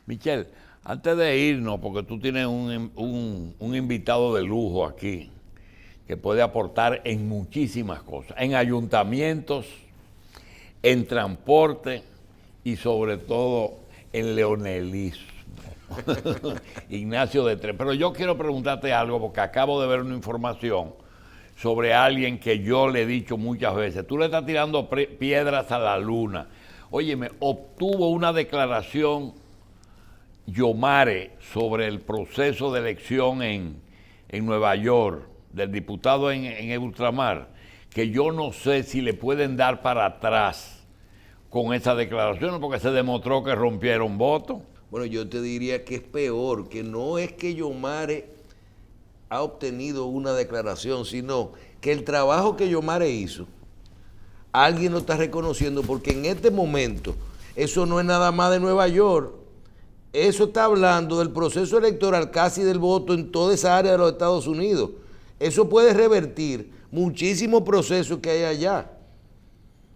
Michelle, antes de irnos, porque tú tienes un invitado de lujo aquí, que puede aportar en muchísimas cosas, en ayuntamientos, en transporte y sobre todo en leonelismo. Ignacio de Tres. Pero yo quiero preguntarte algo, porque acabo de ver una información sobre alguien que yo le he dicho muchas veces. Tú le estás tirando piedras a la luna. Óyeme, obtuvo una declaración Yomare sobre el proceso de elección en Nueva York, del diputado en Ultramar, que yo no sé si le pueden dar para atrás con esa declaración, porque se demostró que rompieron votos. Bueno, yo te diría que es peor, que no es que Yomare ha obtenido una declaración, sino que el trabajo que Yomare hizo, alguien lo está reconociendo, porque en este momento eso no es nada más de Nueva York, eso está hablando del proceso electoral casi del voto en toda esa área de los Estados Unidos. Eso puede revertir muchísimos procesos que hay allá.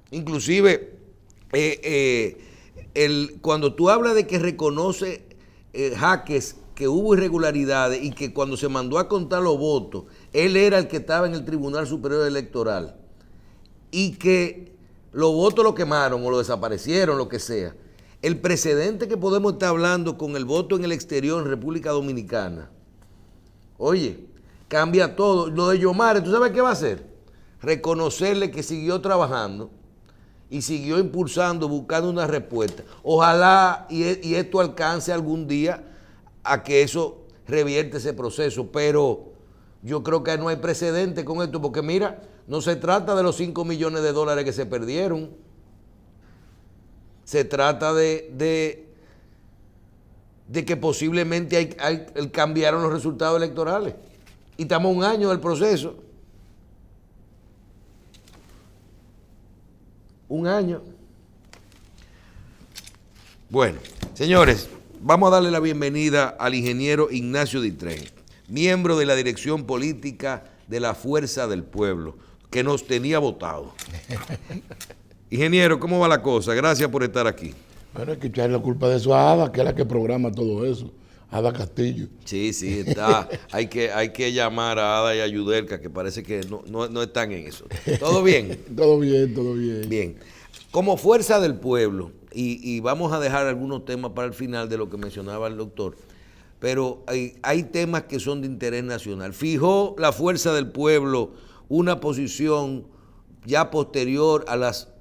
Inclusive, cuando tú hablas de que reconoce Jaques que hubo irregularidades y que cuando se mandó a contar los votos, él era el que estaba en el Tribunal Superior Electoral y que los votos lo quemaron o lo desaparecieron, lo que sea. El precedente que podemos estar hablando con el voto en el exterior en República Dominicana, oye, cambia todo. Lo de Yomare, ¿tú sabes qué va a hacer? Reconocerle que siguió trabajando y siguió impulsando, buscando una respuesta. Ojalá y esto alcance algún día a que eso revierte ese proceso, pero yo creo que no hay precedente con esto, porque mira, no se trata de los 5 millones de dólares que se perdieron, se trata de que posiblemente cambiaron los resultados electorales y estamos un año del proceso. Un año. Bueno, señores, vamos a darle la bienvenida al ingeniero Ignacio Ditren, miembro de la dirección política de la Fuerza del Pueblo, que nos tenía votado. Ingeniero, ¿cómo va la cosa? Gracias por estar aquí. Bueno, hay que echarle la culpa de eso a Ada, que es la que programa todo eso. Ada Castillo. Sí, está. hay que llamar a Ada y a Yudelka, que parece que no están en eso. ¿Todo bien? Todo bien, todo bien. Bien. Como Fuerza del Pueblo, y vamos a dejar algunos temas para el final de lo que mencionaba el doctor, pero hay temas que son de interés nacional. Fijó la Fuerza del Pueblo una posición ya posterior a las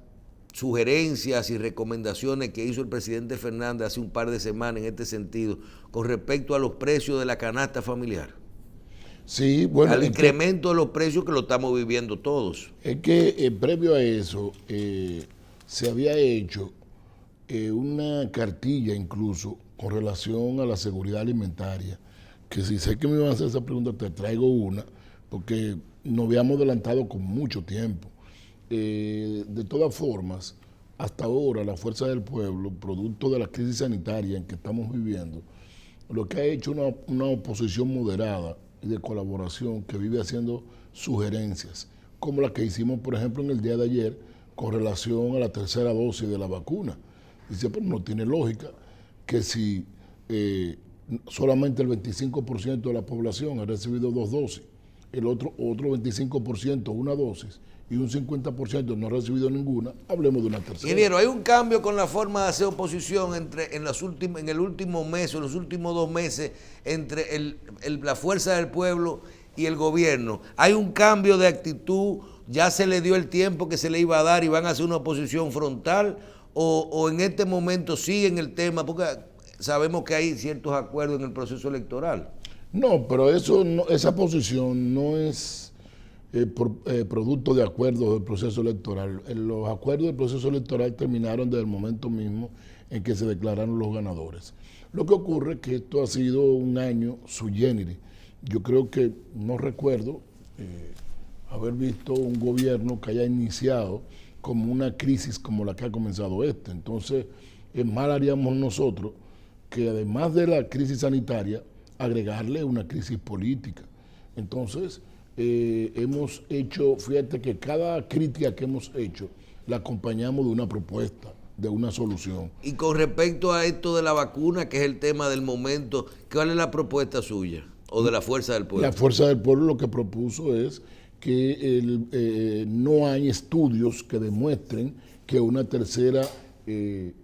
sugerencias y recomendaciones que hizo el presidente Fernández hace un par de semanas en este sentido, con respecto a los precios de la canasta familiar. Sí, bueno. Al incremento de los precios que lo estamos viviendo todos. Es que previo a eso se había hecho una cartilla incluso con relación a la seguridad alimentaria, que si sé que me iban a hacer esa pregunta, te traigo una, porque nos habíamos adelantado con mucho tiempo. De todas formas, hasta ahora la Fuerza del Pueblo, producto de la crisis sanitaria en que estamos viviendo, lo que ha hecho una oposición moderada y de colaboración que vive haciendo sugerencias, como la que hicimos, por ejemplo, en el día de ayer con relación a la tercera dosis de la vacuna. Dice, pero no tiene lógica que si solamente el 25% de la población ha recibido 2 dosis, el otro 25% una dosis, y un 50% no ha recibido ninguna, hablemos de una tercera. Ingeniero, hay un cambio con la forma de hacer oposición en el último mes o en los últimos 2 meses entre la Fuerza del Pueblo y el gobierno. Hay un cambio de actitud, ya se le dio el tiempo que se le iba a dar y van a hacer una oposición frontal, o en este momento siguen el tema, porque sabemos que hay ciertos acuerdos en el proceso electoral. No, pero esa posición no es producto de acuerdos del proceso electoral. Los acuerdos del proceso electoral terminaron desde el momento mismo en que se declararon los ganadores. Lo que ocurre es que esto ha sido un año sui generis. Yo creo que no recuerdo haber visto un gobierno que haya iniciado como una crisis como la que ha comenzado este. Entonces, mal haríamos nosotros que además de la crisis sanitaria, agregarle una crisis política. Entonces, hemos hecho, fíjate que cada crítica que hemos hecho la acompañamos de una propuesta de una solución. Y con respecto a esto de la vacuna, que es el tema del momento, ¿cuál es la propuesta suya o de la Fuerza del Pueblo? La Fuerza del Pueblo lo que propuso es que no hay estudios que demuestren que una tercera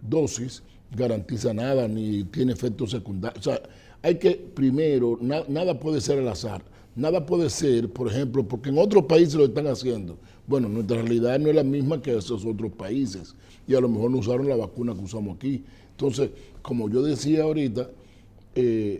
dosis garantiza nada ni tiene efectos secundarios. O sea, hay que primero, nada puede ser al azar. Nada puede ser, por ejemplo, porque en otros países lo están haciendo. Bueno, nuestra realidad no es la misma que esos otros países. Y a lo mejor no usaron la vacuna que usamos aquí. Entonces, como yo decía ahorita,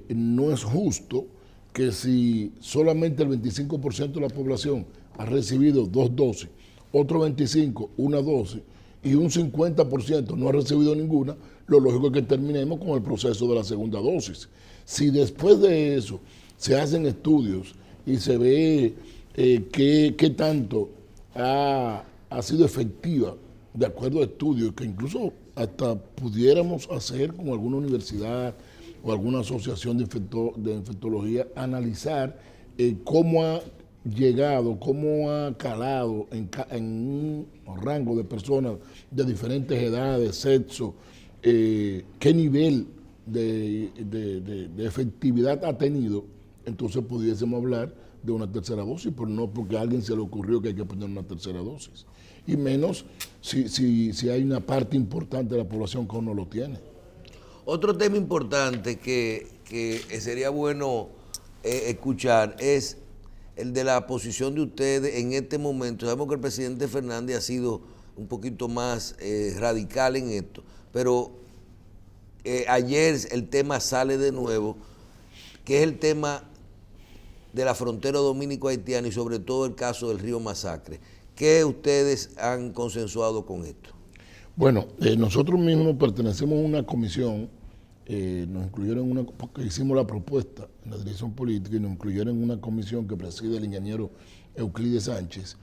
no es justo que si solamente el 25% de la población ha recibido 2 dosis, otro 25% una dosis y un 50% no ha recibido ninguna, lo lógico es que terminemos con el proceso de la segunda dosis. Si después de eso se hacen estudios y se ve qué tanto ha sido efectiva, de acuerdo a estudios que incluso hasta pudiéramos hacer con alguna universidad o alguna asociación de infectología, analizar cómo ha llegado, cómo ha calado en un rango de personas de diferentes edades, sexo, qué nivel de efectividad ha tenido, entonces pudiésemos hablar de una tercera dosis, pero no porque a alguien se le ocurrió que hay que poner una tercera dosis. Y menos si hay una parte importante de la población que aún no lo tiene. Otro tema importante que sería bueno escuchar es el de la posición de ustedes en este momento. Sabemos que el presidente Fernández ha sido un poquito más radical en esto, pero ayer el tema sale de nuevo, que es el tema de la frontera dominico-haitiana y sobre todo el caso del río Masacre. ¿Qué ustedes han consensuado con esto? Bueno, nosotros mismos pertenecemos a una comisión, nos incluyeron porque hicimos la propuesta en la dirección política y nos incluyeron en una comisión que preside el ingeniero Euclides Sánchez,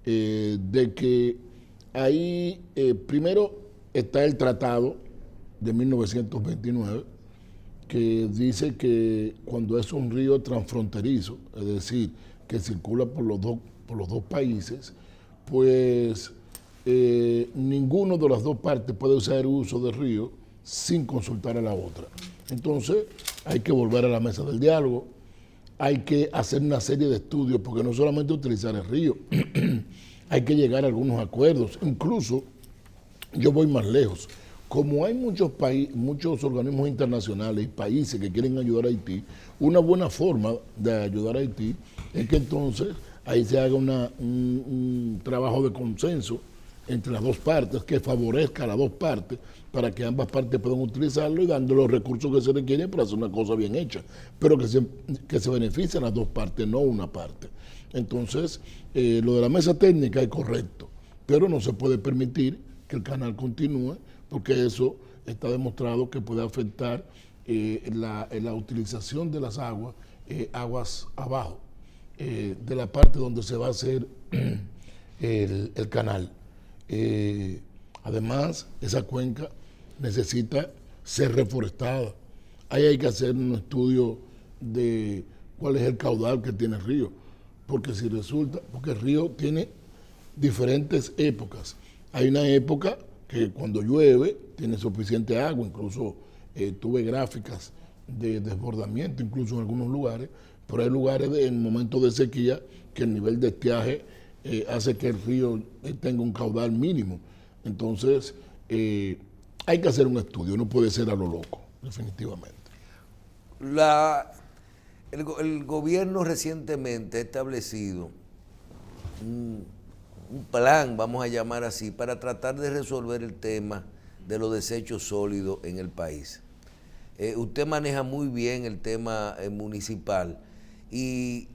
de que ahí primero está el tratado de 1929, que dice que cuando es un río transfronterizo, es decir, que circula por los dos países, pues ninguno de las dos partes puede usar uso del río sin consultar a la otra. Entonces hay que volver a la mesa del diálogo, hay que hacer una serie de estudios, porque no solamente utilizar el río, hay que llegar a algunos acuerdos. Incluso yo voy más lejos. Como hay muchos organismos internacionales y países que quieren ayudar a Haití, una buena forma de ayudar a Haití es que entonces ahí se haga un trabajo de consenso entre las dos partes que favorezca a las dos partes para que ambas partes puedan utilizarlo y dando los recursos que se requieren para hacer una cosa bien hecha, pero que se beneficien las dos partes, no una parte. Entonces, lo de la mesa técnica es correcto, pero no se puede permitir que el canal continúe porque eso está demostrado que puede afectar la utilización de las aguas abajo, de la parte donde se va a hacer el canal. Además, esa cuenca necesita ser reforestada. Ahí hay que hacer un estudio de cuál es el caudal que tiene el río, porque el río tiene diferentes épocas. Hay una época que cuando llueve tiene suficiente agua, incluso tuve gráficas de desbordamiento, incluso en algunos lugares, pero hay lugares en momentos de sequía que el nivel de estiaje hace que el río tenga un caudal mínimo. Entonces, hay que hacer un estudio, no puede ser a lo loco, definitivamente. El gobierno recientemente ha establecido un plan, vamos a llamar así, para tratar de resolver el tema de los desechos sólidos en el país. Usted maneja muy bien el tema municipal y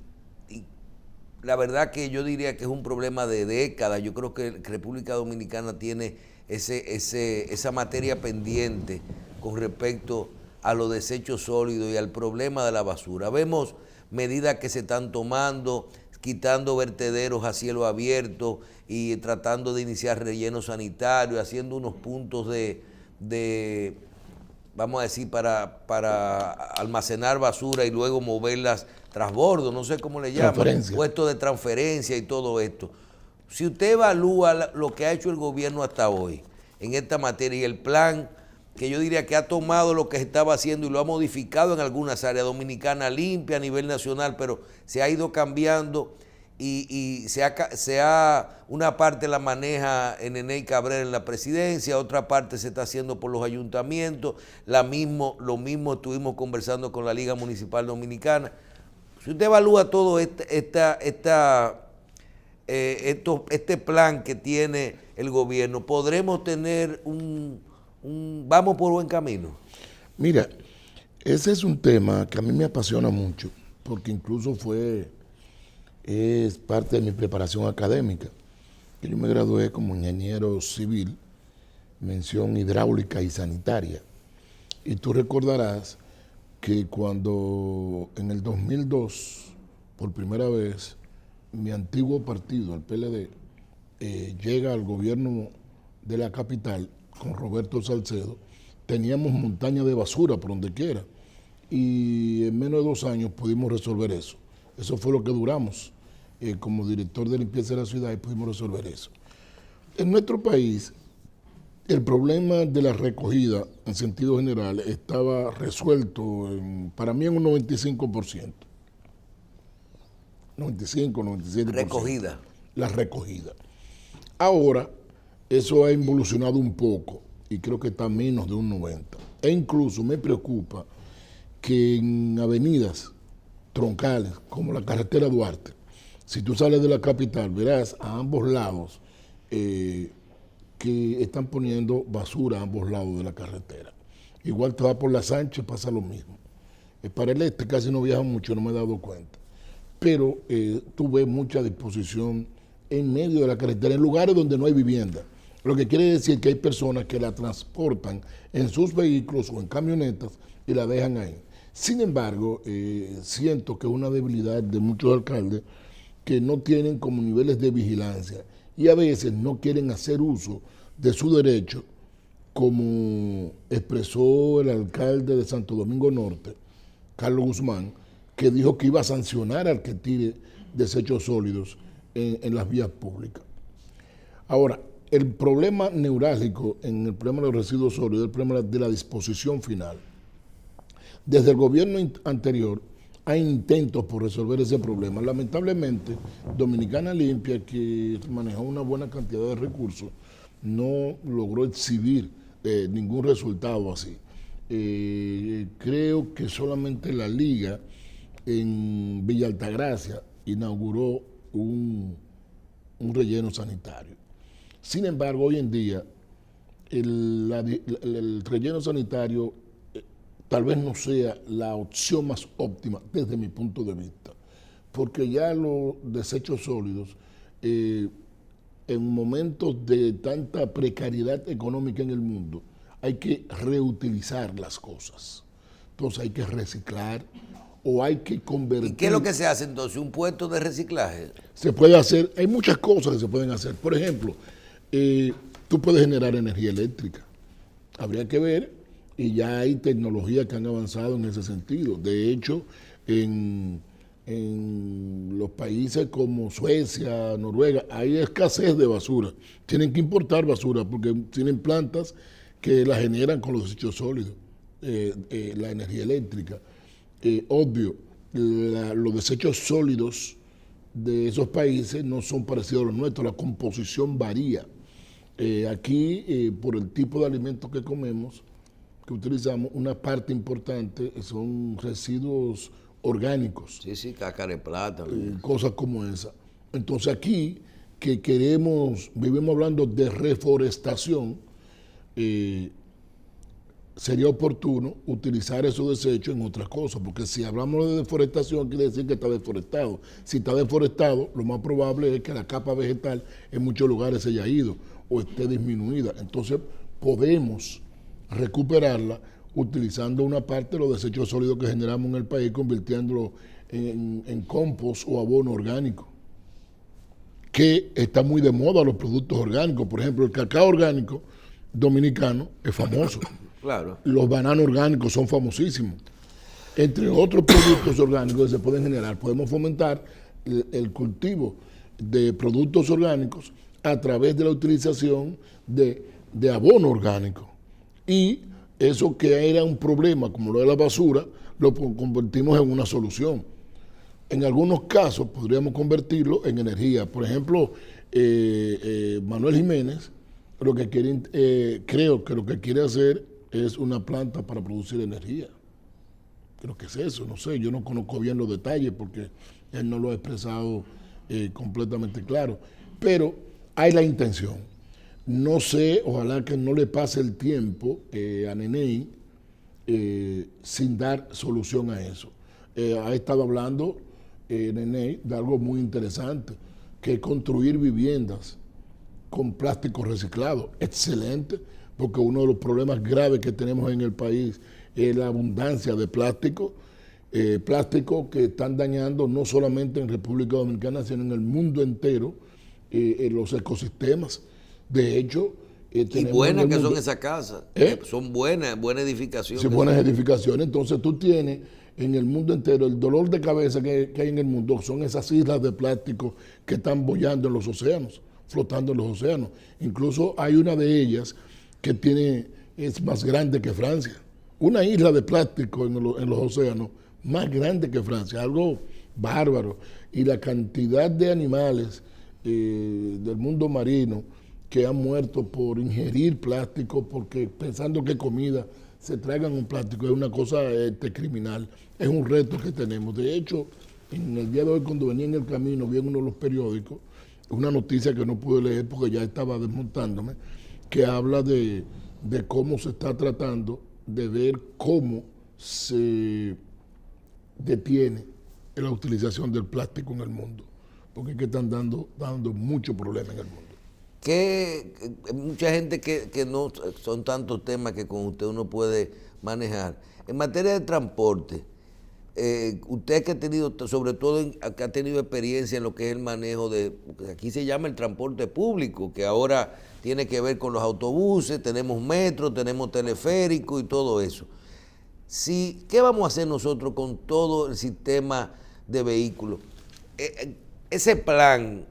la verdad que yo diría que es un problema de décadas. Yo creo que República Dominicana tiene esa materia pendiente con respecto a los desechos sólidos y al problema de la basura. Vemos medidas que se están tomando, quitando vertederos a cielo abierto y tratando de iniciar rellenos sanitarios, haciendo unos puntos de vamos a decir, para almacenar basura y luego moverlas transbordo, no sé cómo le llaman, puestos de transferencia y todo esto. Si usted evalúa lo que ha hecho el gobierno hasta hoy, en esta materia, y el plan que yo diría que ha tomado lo que se estaba haciendo y lo ha modificado en algunas áreas. Dominicana Limpia a nivel nacional, pero se ha ido cambiando y una parte la maneja Neney Cabrera en la presidencia, otra parte se está haciendo por los ayuntamientos, lo mismo estuvimos conversando con la Liga Municipal Dominicana. Si usted evalúa todo este plan que tiene el gobierno, ¿podremos tener vamos por buen camino? Mira, ese es un tema que a mí me apasiona mucho, porque incluso es parte de mi preparación académica. Yo me gradué como ingeniero civil, mención hidráulica y sanitaria. Y tú recordarás que cuando en el 2002, por primera vez, mi antiguo partido, el PLD, llega al gobierno de la capital con Roberto Salcedo, teníamos montaña de basura por donde quiera. Y en menos de 2 años pudimos resolver eso. Eso fue lo que duramos como director de limpieza de la ciudad, y pudimos resolver eso. En nuestro país, el problema de la recogida, en sentido general, estaba resuelto, para mí, en un 95%. 95, 97%. Recogida. La recogida. Ahora, eso ha evolucionado un poco y creo que está a menos de un 90%. E incluso me preocupa que en avenidas troncales, como la carretera Duarte, si tú sales de la capital, verás a ambos lados que están poniendo basura a ambos lados de la carretera. Igual te vas por la Sánchez, pasa lo mismo. Para el este casi no viaja mucho, no me he dado cuenta. Pero tú ves mucha disposición en medio de la carretera, en lugares donde no hay vivienda. Lo que quiere decir que hay personas que la transportan en sus vehículos o en camionetas y la dejan ahí. Sin embargo, siento que es una debilidad de muchos alcaldes que no tienen como niveles de vigilancia y a veces no quieren hacer uso de su derecho, como expresó el alcalde de Santo Domingo Norte, Carlos Guzmán, que dijo que iba a sancionar al que tire desechos sólidos en las vías públicas. Ahora, el problema neurálgico en el problema de los residuos sólidos es el problema de la disposición final. Desde el gobierno anterior hay intentos por resolver ese problema. Lamentablemente, Dominicana Limpia, que manejó una buena cantidad de recursos, no logró exhibir ningún resultado así. Creo que solamente la Liga en Villa Altagracia inauguró un relleno sanitario. Sin embargo, hoy en día el relleno sanitario tal vez no sea la opción más óptima desde mi punto de vista, porque ya los desechos sólidos, en momentos de tanta precariedad económica en el mundo, hay que reutilizar las cosas. Entonces hay que reciclar o hay que convertir. ¿Y qué es lo que se hace entonces? ¿Un puesto de reciclaje? Se puede hacer, hay muchas cosas que se pueden hacer. Por ejemplo, tú puedes generar energía eléctrica. Habría que ver, y ya hay tecnologías que han avanzado en ese sentido. De hecho, en los países como Suecia, Noruega, hay escasez de basura. Tienen que importar basura porque tienen plantas que la generan con los desechos sólidos, la energía eléctrica. Obvio, los desechos sólidos de esos países no son parecidos a los nuestros, la composición varía. Aquí, por el tipo de alimentos que comemos, que utilizamos, una parte importante son residuos orgánicos. Sí, cáscara de plátano. Cosas como esa. Entonces aquí, que vivimos hablando de reforestación, sería oportuno utilizar esos desechos en otras cosas, porque si hablamos de deforestación, quiere decir que está deforestado. Si está deforestado, lo más probable es que la capa vegetal en muchos lugares se haya ido o esté disminuida. Entonces podemos recuperarla utilizando una parte de los desechos sólidos que generamos en el país, convirtiéndolo en compost o abono orgánico, que está muy de moda los productos orgánicos. Por ejemplo, el cacao orgánico dominicano es famoso. Claro. Los bananos orgánicos son famosísimos. Entre otros productos orgánicos que se pueden generar, podemos fomentar el cultivo de productos orgánicos a través de la utilización de de abono orgánico. Y eso que era un problema, como lo de la basura, lo convertimos en una solución. En algunos casos podríamos convertirlo en energía. Por ejemplo, Manuel Jiménez lo que quiere, creo que lo que quiere hacer es una planta para producir energía. Creo que es eso, no sé, yo no conozco bien los detalles porque él no lo ha expresado completamente claro. Pero hay la intención. No sé, ojalá que no le pase el tiempo a Neney sin dar solución a eso. Ha estado hablando Neney de algo muy interesante, que es construir viviendas con plástico reciclado. Excelente, porque uno de los problemas graves que tenemos en el país es la abundancia de plástico, plástico que están dañando no solamente en República Dominicana, sino en el mundo entero, en los ecosistemas. De hecho, y buenas que son esas casas, son buenas edificaciones. Sí, buenas edificaciones. Entonces tú tienes en el mundo entero el dolor de cabeza que hay en el mundo, son esas islas de plástico que están boyando en los océanos, flotando en los océanos. Incluso hay una de ellas que es más grande que Francia. Una isla de plástico en los océanos más grande que Francia, algo bárbaro. Y la cantidad de animales del mundo marino que han muerto por ingerir plástico, porque pensando que comida se traigan un plástico, es una cosa criminal, es un reto que tenemos. De hecho, en el día de hoy, cuando venía en el camino, vi en uno de los periódicos una noticia que no pude leer porque ya estaba desmontándome, que habla de cómo se está tratando de ver cómo se detiene la utilización del plástico en el mundo, porque es que están dando mucho problema en el mundo. Que mucha gente que no son tantos temas que con usted uno puede manejar. En materia de transporte, usted que ha tenido, sobre todo que ha tenido experiencia en lo que es el manejo aquí se llama el transporte público, que ahora tiene que ver con los autobuses, tenemos metro, tenemos teleférico y todo eso. ¿Qué vamos a hacer nosotros con todo el sistema de vehículos? Ese plan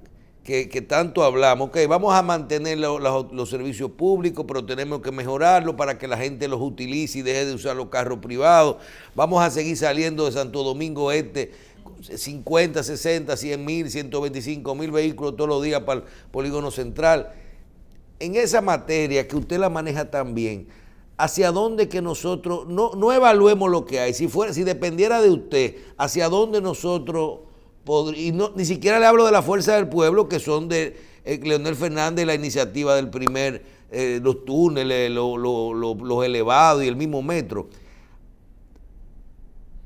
que tanto hablamos, que vamos a mantener los servicios públicos, pero tenemos que mejorarlo para que la gente los utilice y deje de usar los carros privados. Vamos a seguir saliendo de Santo Domingo Este 50, 60, 100 mil, 125 mil vehículos todos los días para el polígono central. En esa materia que usted la maneja tan bien, ¿hacia dónde que nosotros no evaluemos lo que hay? Si dependiera de usted, ¿hacia dónde nosotros y ni siquiera le hablo de la fuerza del pueblo, que son de Leonel Fernández, la iniciativa del primer, los túneles, los elevados y el mismo metro?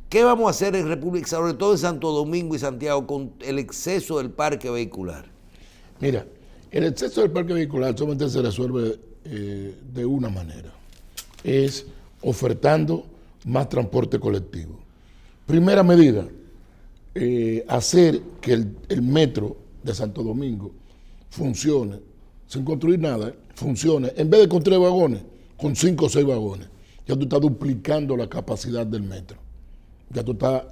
¿Qué vamos a hacer en República, sobre todo en Santo Domingo y Santiago, con el exceso del parque vehicular? Mira, el exceso del parque vehicular solamente se resuelve de una manera, es ofertando más transporte colectivo. Primera medida, hacer que el metro de Santo Domingo funcione, sin construir nada, funcione, en vez de con 3 vagones, con 5 o 6 vagones. Ya tú estás duplicando la capacidad del metro. Ya tú estás,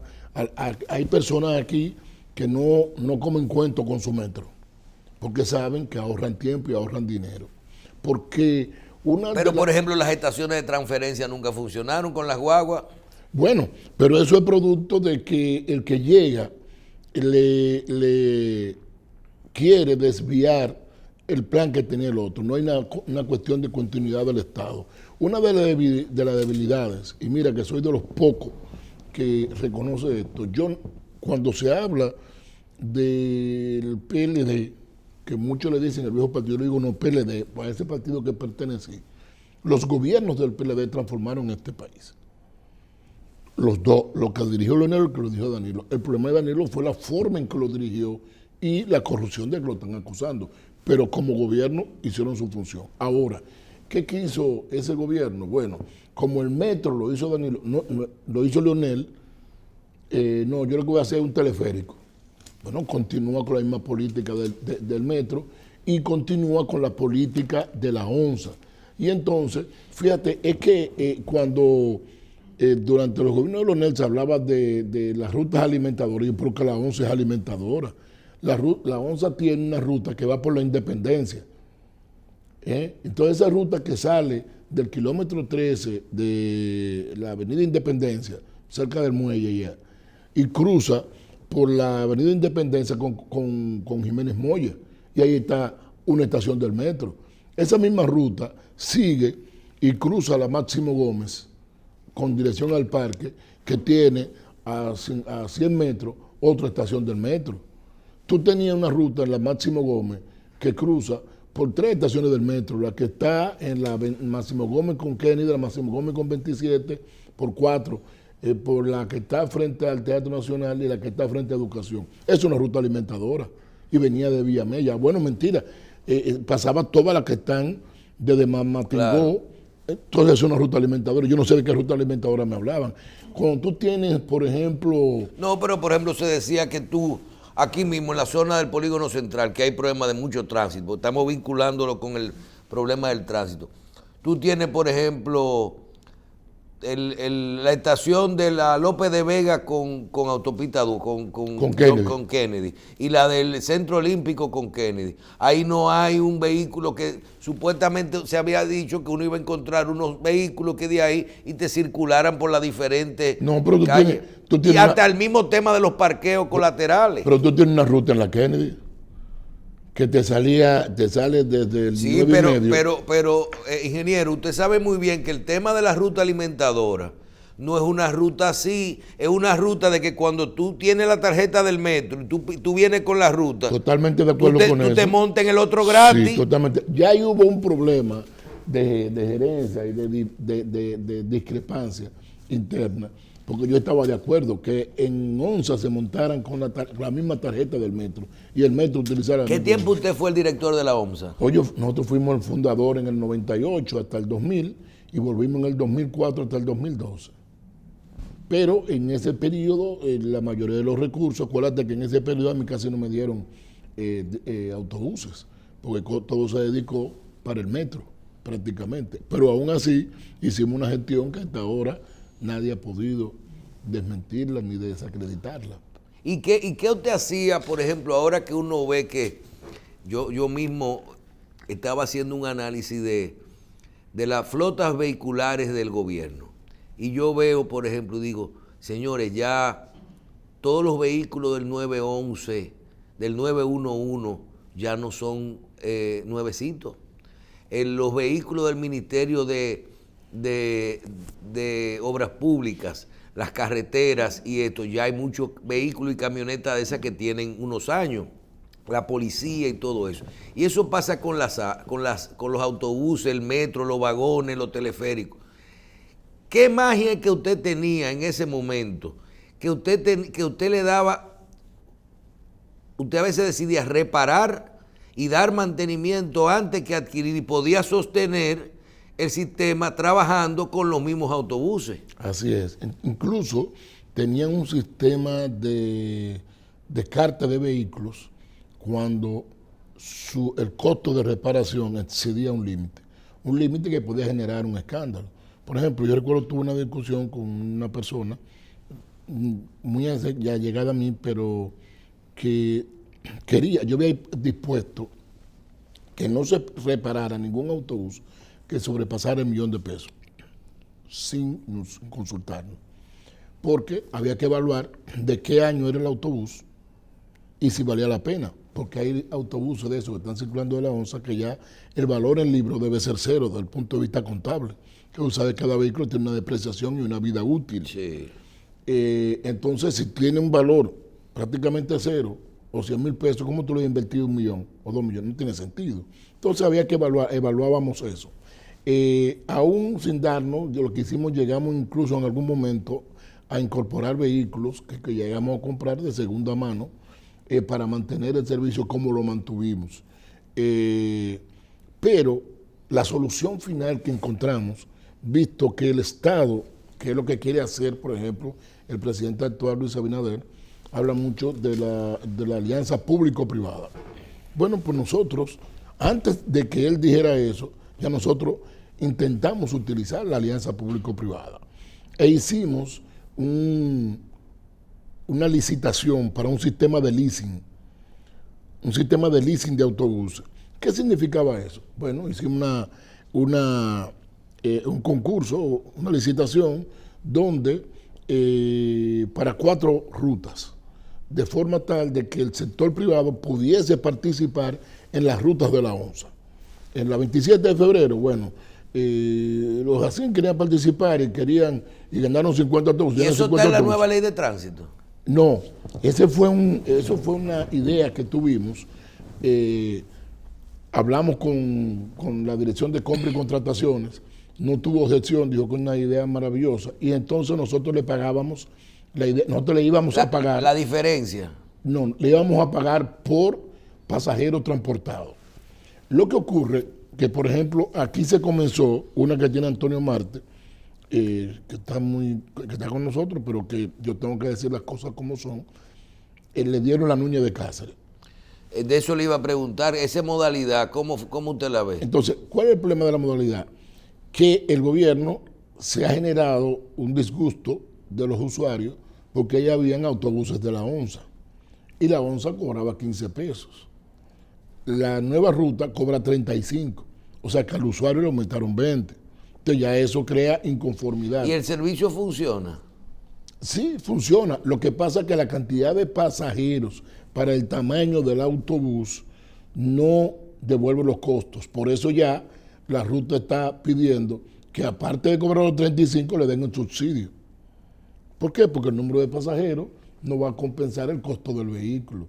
hay personas aquí que no comen cuento con su metro, porque saben que ahorran tiempo y ahorran dinero. Porque Pero, por ejemplo, las estaciones de transferencia nunca funcionaron con las guaguas. Bueno, pero eso es producto de que el que llega le quiere desviar el plan que tenía el otro. No hay una cuestión de continuidad del Estado. Una de las debilidades, y mira que soy de los pocos que reconoce esto, cuando se habla del PLD, que muchos le dicen el viejo partido, yo le digo no, PLD, a ese partido que pertenecí, los gobiernos del PLD transformaron este país. Los dos, lo que dirigió Leonel y lo que lo dirigió Danilo. El problema de Danilo fue la forma en que lo dirigió y la corrupción de que lo están acusando. Pero como gobierno hicieron su función. Ahora, ¿qué quiso ese gobierno? Bueno, como el metro lo hizo Danilo, lo hizo Leonel, yo lo que voy a hacer es un teleférico. Bueno, continúa con la misma política del metro y continúa con la política de la onza. Y entonces, fíjate, es que cuando durante los gobiernos de Leonel se hablaba de las rutas alimentadoras, yo creo que la onza es alimentadora. La onza tiene una ruta que va por la Independencia. Entonces esa ruta que sale del kilómetro 13 de la avenida Independencia, cerca del muelle ya, y cruza por la avenida Independencia con Jiménez Moya, y ahí está una estación del metro. Esa misma ruta sigue y cruza la Máximo Gómez con dirección al parque, que tiene a 100 metros otra estación del metro. Tú tenías una ruta en la Máximo Gómez que cruza por 3 estaciones del metro, la que está en la Máximo Gómez con Kennedy, la Máximo Gómez con 27, por 4, por la que está frente al Teatro Nacional y la que está frente a Educación. Es una ruta alimentadora y venía de Villamella. Bueno, mentira, pasaba todas las que están desde Mamatingó. Claro. Entonces es una ruta alimentadora. Yo no sé de qué ruta alimentadora me hablaban. Cuando tú tienes, por ejemplo... No, pero por ejemplo se decía que tú, aquí mismo en la zona del Polígono Central, que hay problemas de mucho tránsito, estamos vinculándolo con el problema del tránsito. Tú tienes, por ejemplo, la estación de la López de Vega con Autopista con Kennedy, y la del Centro Olímpico con Kennedy. Ahí no hay un vehículo que supuestamente se había dicho que uno iba a encontrar unos vehículos que de ahí y te circularan por las diferentes calles. Tú tienes y hasta el mismo tema de los parqueos colaterales. Pero tú tienes una ruta en la Kennedy que te sale desde el 9:30. pero ingeniero, usted sabe muy bien que el tema de la ruta alimentadora no es una ruta así, es una ruta de que cuando tú tienes la tarjeta del metro y tú vienes con la ruta. Totalmente de acuerdo con eso. Tú te montas en el otro gratis. Sí, totalmente. Ya ahí hubo un problema de gerencia y de discrepancia interna, porque yo estaba de acuerdo que en Onza se montaran con la misma tarjeta del metro y el metro utilizara... ¿Qué tiempo usted fue el director de la OMSA? Oye, nosotros fuimos el fundador en el 98 hasta el 2000 y volvimos en el 2004 hasta el 2012. Pero en ese periodo, la mayoría de los recursos, acuérdate que en ese periodo a mí casi no me dieron autobuses, porque todo se dedicó para el metro, prácticamente. Pero aún así, hicimos una gestión que hasta ahora nadie ha podido desmentirla ni desacreditarla. ¿Y qué usted hacía, por ejemplo, ahora que uno ve que yo mismo estaba haciendo un análisis de las flotas vehiculares del gobierno? Y yo veo, por ejemplo, digo, señores, ya todos los vehículos del 911, del 911, ya no son nuevecitos. Los vehículos del Ministerio de Obras Públicas, las carreteras y esto, ya hay muchos vehículos y camionetas de esas que tienen unos años, la policía y todo eso. Y eso pasa con los autobuses, el metro, los vagones, los teleféricos. ¿Qué magia que usted tenía en ese momento? Que usted le daba, usted a veces decidía reparar y dar mantenimiento antes que adquirir y podía sostener el sistema trabajando con los mismos autobuses. Así es. Incluso tenían un sistema de descarte de vehículos cuando el costo de reparación excedía un límite que podía generar un escándalo. Por ejemplo, yo recuerdo tuve una discusión con una persona muy ya llegada a mí, pero que yo había dispuesto que no se reparara ningún autobús que sobrepasara el $1,000,000 sin consultarnos, porque había que evaluar de qué año era el autobús y si valía la pena, porque hay autobuses de esos que están circulando de la ONSA que ya el valor en libro debe ser 0 desde el punto de vista contable, que usted sabe que cada vehículo tiene una depreciación y una vida útil. Sí. Entonces, si tiene un valor prácticamente 0 o $100,000, ¿cómo tú le has invertido 1,000,000 o 2,000,000? No tiene sentido. Entonces había que evaluábamos eso. Aún sin darnos, de lo que hicimos, llegamos incluso en algún momento a incorporar vehículos que llegamos a comprar de segunda mano para mantener el servicio como lo mantuvimos. Pero la solución final que encontramos, visto que el Estado, que es lo que quiere hacer, por ejemplo, el presidente actual Luis Abinader, habla mucho de la alianza público-privada. Bueno, pues nosotros, antes de que él dijera eso, ya nosotros intentamos utilizar la alianza público-privada e hicimos una licitación para un sistema de leasing de autobuses ¿Qué significaba eso? Bueno, hicimos un concurso, una licitación, donde para 4 rutas, de forma tal de que el sector privado pudiese participar en las rutas de la ONSA. En la 27 de febrero, bueno, los ASIN querían participar y ganaron 50 autobuses. ¿Y eso está en la nueva ley de tránsito? No, eso fue una idea que tuvimos. Hablamos con la Dirección de Compra y Contrataciones, no tuvo objeción, dijo que es una idea maravillosa, y entonces nosotros le pagábamos la idea, nosotros le íbamos a pagar. La diferencia. No, le íbamos a pagar por pasajero transportado. Lo que ocurre que, por ejemplo, aquí se comenzó una que tiene Antonio Marte, que está con nosotros, pero que yo tengo que decir las cosas como son. Le dieron la Núñez de Cáceres. De eso le iba a preguntar, esa modalidad, ¿cómo usted la ve? Entonces, ¿cuál es el problema de la modalidad? Que el gobierno se ha generado un disgusto de los usuarios porque ya habían autobuses de la ONSA y la ONSA cobraba 15 pesos. La nueva ruta cobra 35, o sea que al usuario le aumentaron 20. Entonces ya eso crea inconformidad. ¿Y el servicio funciona? Sí, funciona. Lo que pasa es que la cantidad de pasajeros para el tamaño del autobús no devuelve los costos. Por eso ya la ruta está pidiendo que aparte de cobrar los 35 le den un subsidio. ¿Por qué? Porque el número de pasajeros no va a compensar el costo del vehículo.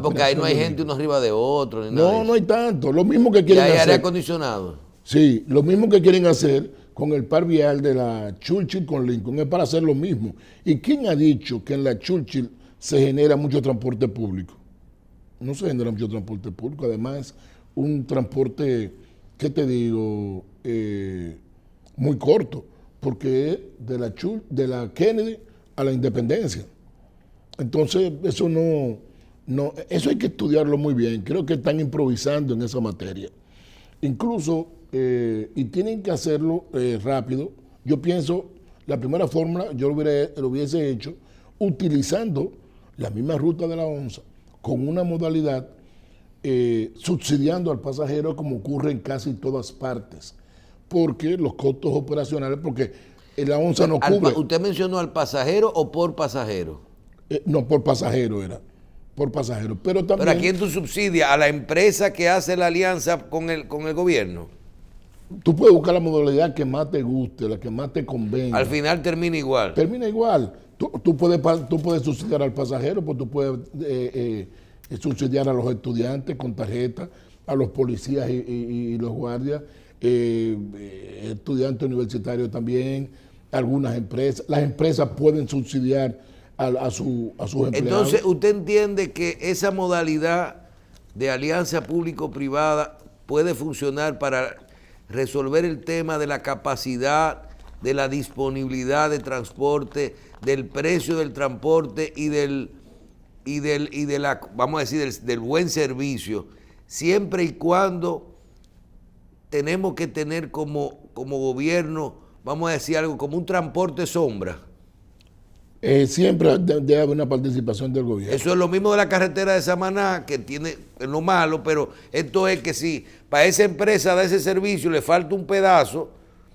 Porque ahí no hay gente uno arriba de otro. Ni nada no hay tanto. Lo mismo que quieren hacer. ¿Y hay aire acondicionado? Sí, lo mismo que quieren hacer con el par vial de la Churchill con Lincoln, es para hacer lo mismo. ¿Y quién ha dicho que en la Churchill se genera mucho transporte público? No se genera mucho transporte público, además un transporte, ¿qué te digo? Muy corto, porque es de la Kennedy a la Independencia. Entonces, eso eso hay que estudiarlo muy bien. Creo que están improvisando en esa materia. Incluso, y tienen que hacerlo rápido. Yo pienso, la primera fórmula yo lo hubiese hecho utilizando la misma ruta de la ONSA, con una modalidad subsidiando al pasajero como ocurre en casi todas partes, porque los costos operacionales, porque la ONSA no cubre. ¿Usted mencionó al pasajero o por pasajero? No, por pasajero era, por pasajero. Pero también. ¿Pero a quién tú subsidias? ¿A la empresa que hace la alianza con el gobierno? Tú puedes buscar la modalidad que más te guste, la que más te convenga. Al final termina igual. Termina igual. Tú puedes subsidiar al pasajero, pues tú puedes subsidiar a los estudiantes con tarjeta, a los policías y los guardias, estudiantes universitarios también, algunas empresas. Las empresas pueden subsidiar a sus empleados. Entonces, ¿usted entiende que esa modalidad de alianza público-privada puede funcionar para resolver el tema de la capacidad, de la disponibilidad de transporte, del precio del transporte y del vamos a decir, del buen servicio, siempre y cuando tenemos que tener como gobierno, vamos a decir algo, como un transporte sombra? Siempre debe haber una participación del gobierno. Eso es lo mismo de la carretera de Samaná, que tiene lo malo, pero esto es que si para esa empresa da ese servicio le falta un pedazo,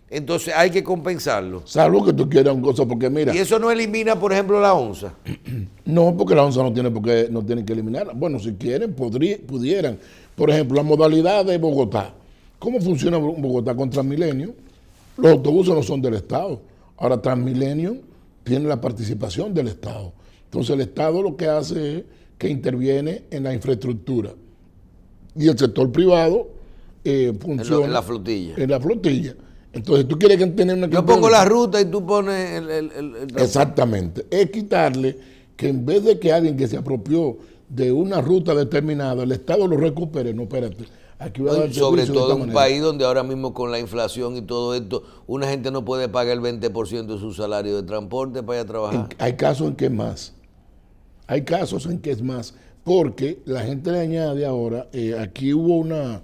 entonces hay que compensarlo. Salvo que tú quieras una cosa, porque mira. ¿Y eso no elimina, por ejemplo, la ONSA? No, porque la ONSA no tienen que eliminarla. Bueno, si quieren, pudieran. Por ejemplo, la modalidad de Bogotá. ¿Cómo funciona Bogotá con Transmilenio? Los autobuses no son del Estado. Ahora Transmilenio tiene la participación del Estado. Entonces el Estado lo que hace es que interviene en la infraestructura. Y el sector privado funciona en la flotilla. En la flotilla. Entonces tú quieres tener una... Yo pongo la ruta y tú pones Exactamente. Es quitarle que en vez de que alguien que se apropió de una ruta determinada, el Estado lo recupere. No, espérate. Aquí va a dar sobre todo en un país donde ahora mismo con la inflación y todo esto, una gente no puede pagar el 20% de su salario de transporte para ir a trabajar. Hay casos en que es más. Hay casos en que es más. Porque la gente le añade ahora, aquí hubo una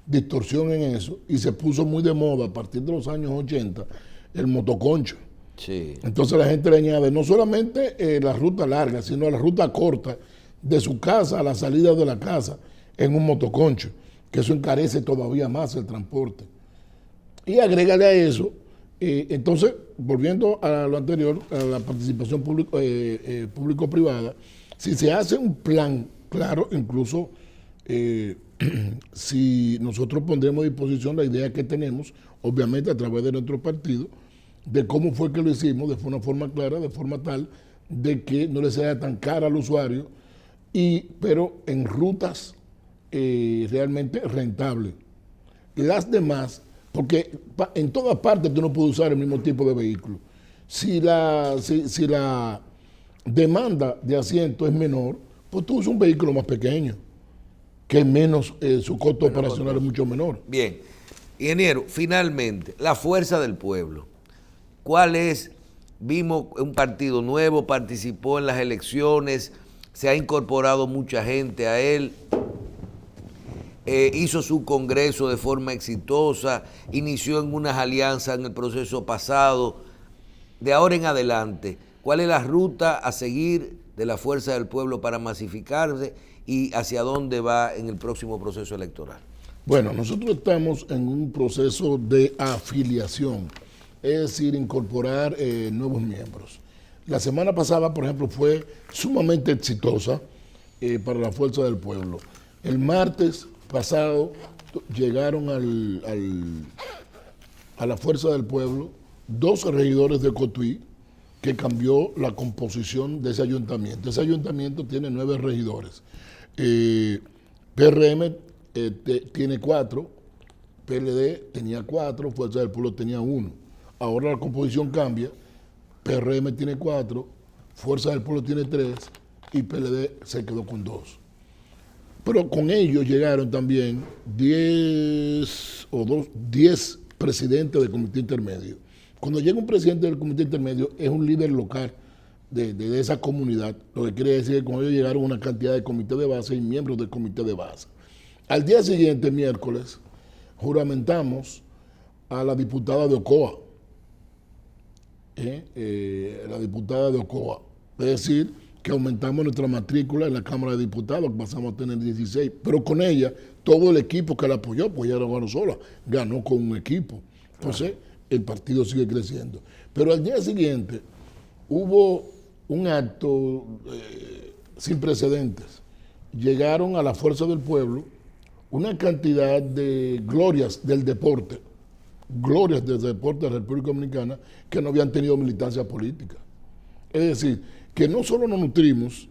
distorsión en eso y se puso muy de moda a partir de los años 80 el motoconcho. Sí. Entonces la gente le añade no solamente la ruta larga, sino la ruta corta de su casa a la salida de la casa. en un motoconcho, que eso encarece todavía más el transporte. Y agrégale a eso, entonces, volviendo a lo anterior, a la participación público-privada, si se hace un plan claro, incluso si nosotros pondremos a disposición la idea que tenemos, obviamente a través de nuestro partido, de cómo fue que lo hicimos, de una forma clara, de forma tal de que no le sea tan cara al usuario, pero en rutas realmente rentables. Las demás, porque en todas partes tú no puedes usar el mismo tipo de vehículo. Si la demanda de asiento es menor, pues tú usas un vehículo más pequeño, que es menos, su costo operacional es mucho menor. Bien, ingeniero, finalmente, la fuerza del pueblo. ¿Cuál es? Vimos un partido nuevo, participó en las elecciones, se ha incorporado mucha gente a él, hizo su congreso de forma exitosa, inició en unas alianzas en el proceso pasado. De ahora en adelante, ¿cuál es la ruta a seguir de la fuerza del pueblo para masificarse y hacia dónde va en el próximo proceso electoral? Bueno, nosotros estamos en un proceso de afiliación, es decir, incorporar nuevos miembros. La semana pasada, por ejemplo, fue sumamente exitosa para la fuerza del pueblo. El martes pasado llegaron a la fuerza del pueblo 2 regidores de Cotuí, que cambió la composición de ese ayuntamiento. Ese ayuntamiento tiene 9 regidores. PRM tiene 4, PLD tenía 4, Fuerza del Pueblo tenía 1. Ahora la composición cambia, PRM tiene 4, Fuerza del Pueblo tiene 3 y PLD se quedó con 2. Pero con ellos llegaron también 10 presidentes del comité intermedio. Cuando llega un presidente del comité intermedio, es un líder local de esa comunidad, lo que quiere decir que con ellos llegaron una cantidad de comités de base y miembros del comité de base. Al día siguiente, miércoles, juramentamos a la diputada de Ocoa, la diputada de Ocoa, es decir, que aumentamos nuestra matrícula en la Cámara de Diputados, que pasamos a tener 16, pero con ella, todo el equipo que la apoyó, pues ella no ganó sola, ganó con un equipo. Entonces, el partido sigue creciendo. Pero al día siguiente hubo un acto sin precedentes. Llegaron a la fuerza del pueblo una cantidad de glorias del deporte de la República Dominicana que no habían tenido militancia política. Es decir, que no solo nos nutrimos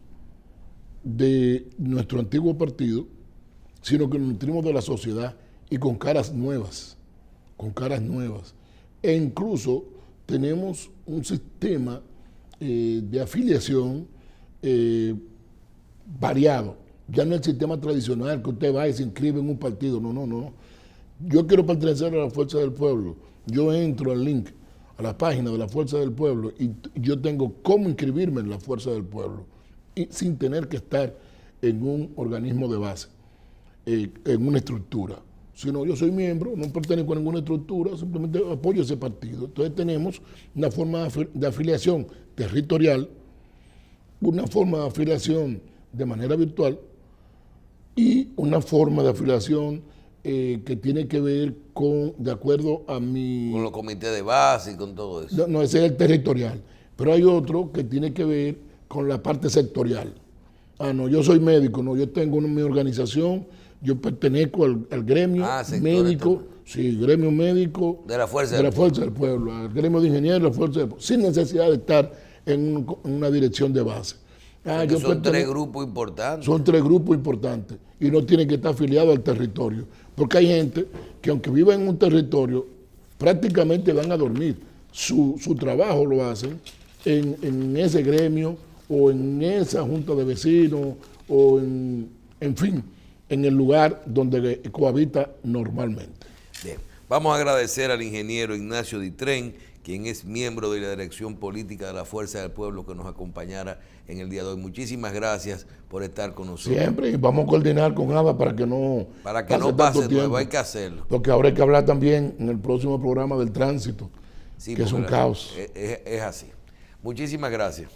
de nuestro antiguo partido, sino que nos nutrimos de la sociedad y con caras nuevas, E incluso tenemos un sistema de afiliación variado. Ya no es el sistema tradicional que usted va y se inscribe en un partido. No. Yo quiero pertenecer a la Fuerza del Pueblo. Yo entro al link, a la página de la Fuerza del Pueblo y yo tengo cómo inscribirme en la Fuerza del Pueblo y sin tener que estar en un organismo de base, en una estructura. Sino yo soy miembro, no pertenezco a ninguna estructura, simplemente apoyo ese partido. Entonces tenemos una forma de afiliación territorial, una forma de afiliación de manera virtual y una forma de afiliación que tiene que ver con, de acuerdo a mi... Con los comités de base y con todo eso. No, ese es el territorial. Pero hay otro que tiene que ver con la parte sectorial. Yo soy médico, yo tengo mi organización, yo pertenezco al gremio médico, gremio médico de la Fuerza del Pueblo, al gremio de ingenieros de la Fuerza del Pueblo, sin necesidad de estar en una dirección de base. Son 3 grupos importantes. Son 3 grupos importantes y no tienen que estar afiliados al territorio. Porque hay gente que aunque viva en un territorio, prácticamente van a dormir. Su trabajo lo hacen en ese gremio o en esa junta de vecinos o en fin, en el lugar donde cohabita normalmente. Bien. Vamos a agradecer al ingeniero Ignacio Ditren, quien es miembro de la dirección política de la Fuerza del Pueblo, que nos acompañara en el día de hoy. Muchísimas gracias por estar con nosotros. Siempre, y vamos a coordinar con ABA para que no pase nuevo, hay que hacerlo. Porque ahora hay que hablar también en el próximo programa del tránsito, que es un caos. Es así. Muchísimas gracias.